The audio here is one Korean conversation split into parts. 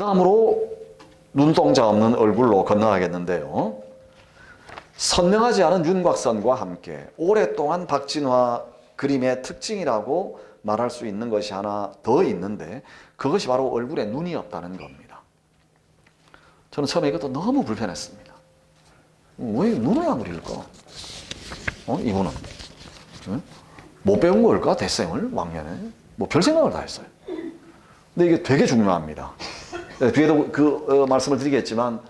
다음으로 눈동자 없는 얼굴로 건너가겠는데요. 선명하지 않은 윤곽선과 함께 오랫동안 박진화 그림의 특징이라고 말할 수 있는 것이 하나 더 있는데, 그것이 바로 얼굴에 눈이 없다는 겁니다. 저는 처음에 이것도 너무 불편했습니다. 왜 눈을 안 그릴까? 이분은 못 배운 걸까? 대생을 왕년에 뭐 별 생각을 다 했어요. 근데 이게 되게 중요합니다. 뒤에도 말씀을 드리겠지만,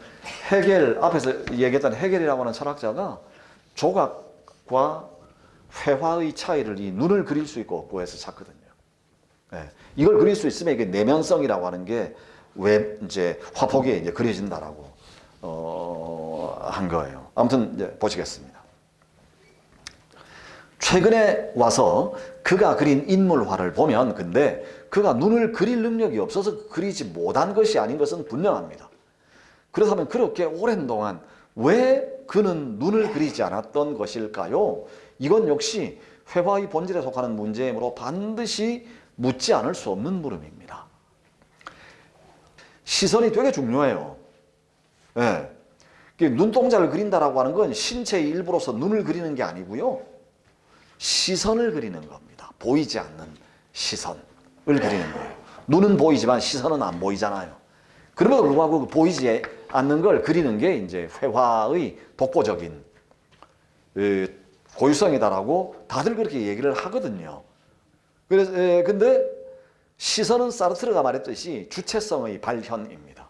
헤겔, 앞에서 얘기했던 헤겔이라고 하는 철학자가 조각과 회화의 차이를 이 눈을 그릴 수 있고 없고에서 찾거든요. 이걸 그릴 수 있으면 이게 내면성이라고 하는 게 왜 이제 화폭에 이제 그려진다라고 한 거예요. 아무튼 이제 보시겠습니다. 최근에 와서 그가 그린 인물화를 보면, 근데 그가 눈을 그릴 능력이 없어서 그리지 못한 것이 아닌 것은 분명합니다. 그렇다면 그렇게 오랜 동안 왜 그는 눈을 그리지 않았던 것일까요? 이건 역시 회화의 본질에 속하는 문제이므로 반드시 묻지 않을 수 없는 물음입니다. 시선이 되게 중요해요. 눈동자를 그린다라고 하는 건 신체의 일부로서 눈을 그리는 게 아니고요, 시선을 그리는 겁니다. 보이지 않는 시선을 그리는 거예요. 눈은 보이지만 시선은 안 보이잖아요. 그럼에도 불구하고 보이지 않는 걸 그리는 게 이제 회화의 독보적인 고유성이다라고 다들 그렇게 얘기를 하거든요. 그래서 근데 시선은 사르트르가 말했듯이 주체성의 발현입니다.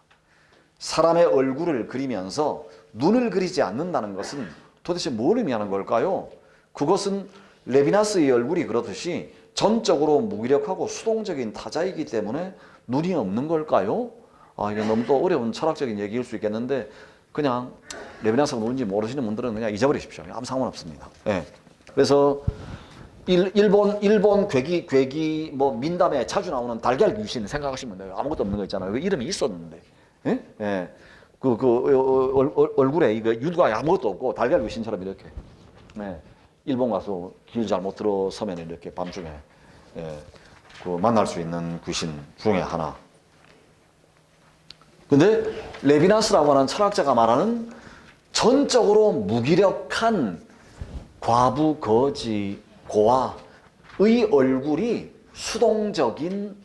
사람의 얼굴을 그리면서 눈을 그리지 않는다는 것은 도대체 뭘 의미하는 걸까요? 그것은 레비나스의 얼굴이 그렇듯이 전적으로 무기력하고 수동적인 타자이기 때문에 눈이 없는 걸까요? 이게 너무 또 어려운 철학적인 얘기일 수 있겠는데, 그냥 레비나스가 누군지 모르시는 분들은 그냥 잊어버리십시오. 아무 상관없습니다. 그래서 일본 괴기 뭐 민담에 자주 나오는 달걀 귀신 생각하시면 돼요. 아무것도 없는 거 있잖아요. 그 이름이 있었는데, 얼굴에 이거 윤곽이 아무것도 없고 달걀 귀신처럼 이렇게. 일본 가서 길 잘못 들어서면 이렇게 밤중에 만날 수 있는 귀신 중에 하나. 근데 레비나스라고 하는 철학자가 말하는 전적으로 무기력한 과부 거지 고아의 얼굴이 수동적인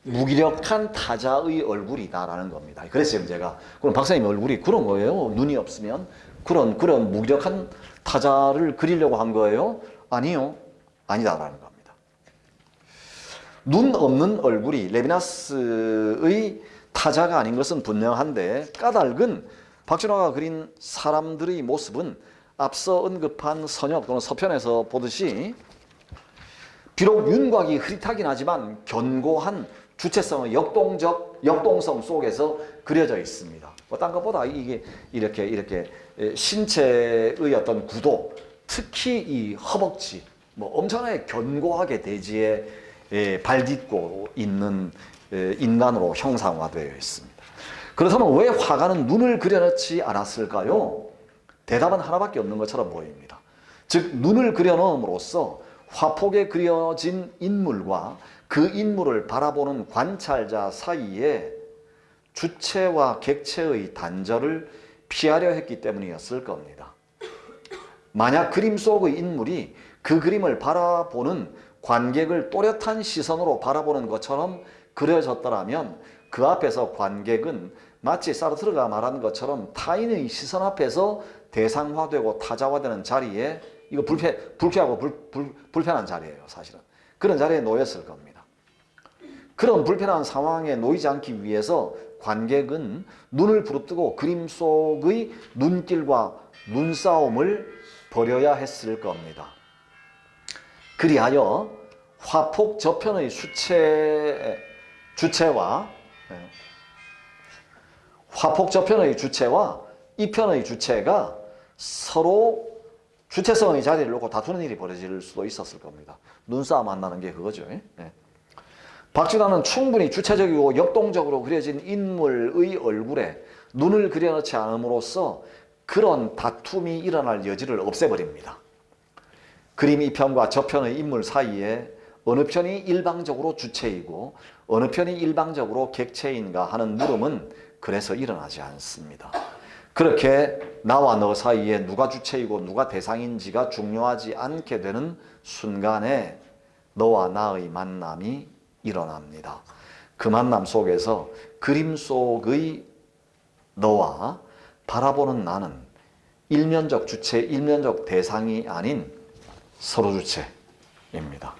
무기력한 타자의 얼굴이다라는 겁니다. 그래서 제가 그럼 박사님 얼굴이 그런 거예요? 눈이 없으면 그런 무기력한 타자를 그리려고 한 거예요? 아니요, 아니다라는 겁니다. 눈 없는 얼굴이 레비나스의 타자가 아닌 것은 분명한데, 까닭은 박진화가 그린 사람들의 모습은 앞서 언급한 선역 또는 서편에서 보듯이 비록 윤곽이 흐릿하긴 하지만 견고한 주체성의 역동성 속에서 그려져 있습니다. 딴 것보다 이게 이렇게 신체의 어떤 구도, 특히 이 허벅지, 엄청나게 견고하게 대지에 발딛고 있는 인간으로 형상화되어 있습니다. 그렇다면 왜 화가는 눈을 그려넣지 않았을까요? 대답은 하나밖에 없는 것처럼 보입니다. 즉, 눈을 그려넣음으로써 화폭에 그려진 인물과 그 인물을 바라보는 관찰자 사이에 주체와 객체의 단절을 피하려 했기 때문이었을 겁니다. 만약 그림 속의 인물이 그 그림을 바라보는 관객을 또렷한 시선으로 바라보는 것처럼 그려졌더라면, 그 앞에서 관객은 마치 사르트르가 말한 것처럼 타인의 시선 앞에서 대상화되고 타자화되는 자리에, 이거 불쾌하고 불편한 자리예요, 사실은. 그런 자리에 놓였을 겁니다. 그런 불편한 상황에 놓이지 않기 위해서 관객은 눈을 부릅뜨고 그림 속의 눈길과 눈싸움을 벌여야 했을 겁니다. 그리하여 화폭 저편의 화폭 저편의 주체와 이 편의 주체가 서로 주체성의 자리를 놓고 다투는 일이 벌어질 수도 있었을 겁니다. 눈싸움 한다는 게 그거죠. 박진화는 충분히 주체적이고 역동적으로 그려진 인물의 얼굴에 눈을 그려넣지 않음으로써 그런 다툼이 일어날 여지를 없애버립니다. 그림 이편과 저편의 인물 사이에 어느 편이 일방적으로 주체이고 어느 편이 일방적으로 객체인가 하는 물음은 그래서 일어나지 않습니다. 그렇게 나와 너 사이에 누가 주체이고 누가 대상인지가 중요하지 않게 되는 순간에 너와 나의 만남이 일어납니다. 그 만남 속에서 그림 속의 너와 바라보는 나는 일면적 주체, 일면적 대상이 아닌 서로 주체입니다.